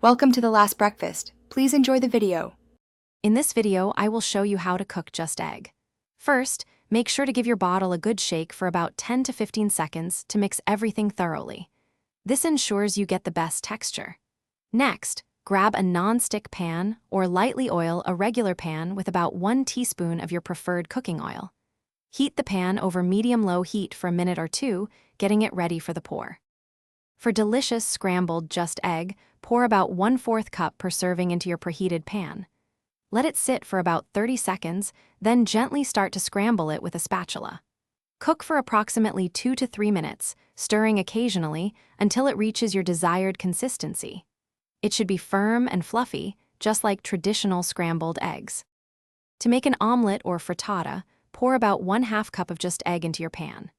Welcome to the last breakfast. Please enjoy the video. In this video, I will show you how to cook just egg. First, make sure to give your bottle a good shake for about 10 to 15 seconds to mix everything thoroughly. This ensures you get the best texture. Next, grab a non-stick pan or lightly oil a regular pan with about 1 teaspoon of your preferred cooking oil. Heat the pan over medium-low heat for a minute or two, getting it ready for the pour. For delicious scrambled just egg, pour about 1/4 cup per serving into your preheated pan. Let it sit for about 30 seconds, then gently start to scramble it with a spatula. Cook for approximately 2 to 3 minutes, stirring occasionally until it reaches your desired consistency. It should be firm and fluffy, just like traditional scrambled eggs. To make an omelet or frittata, pour about 1/2 cup of just egg into your pan.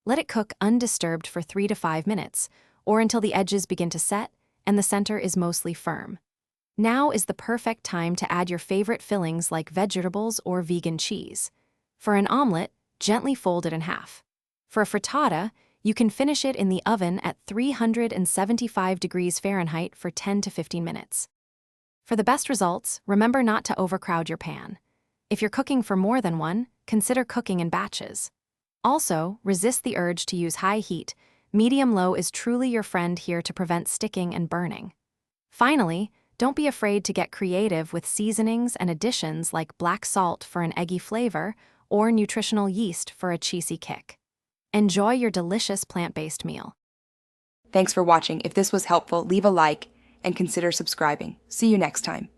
Let it cook undisturbed for 3 to 5 minutes, or until the edges begin to set and the center is mostly firm. Now is the perfect time to add your favorite fillings like vegetables or vegan cheese. For an omelet, gently fold it in half. For a frittata, you can finish it in the oven at 375 degrees Fahrenheit for 10 to 15 minutes. For the best results, remember not to overcrowd your pan. If you're cooking for more than one, consider cooking in batches. Also, resist the urge to use high heat. Medium-low is truly your friend here to prevent sticking and burning. Finally, don't be afraid to get creative with seasonings and additions like black salt for an eggy flavor or nutritional yeast for a cheesy kick. Enjoy your delicious plant-based meal. Thanks for watching. If this was helpful, leave a like and consider subscribing. See you next time.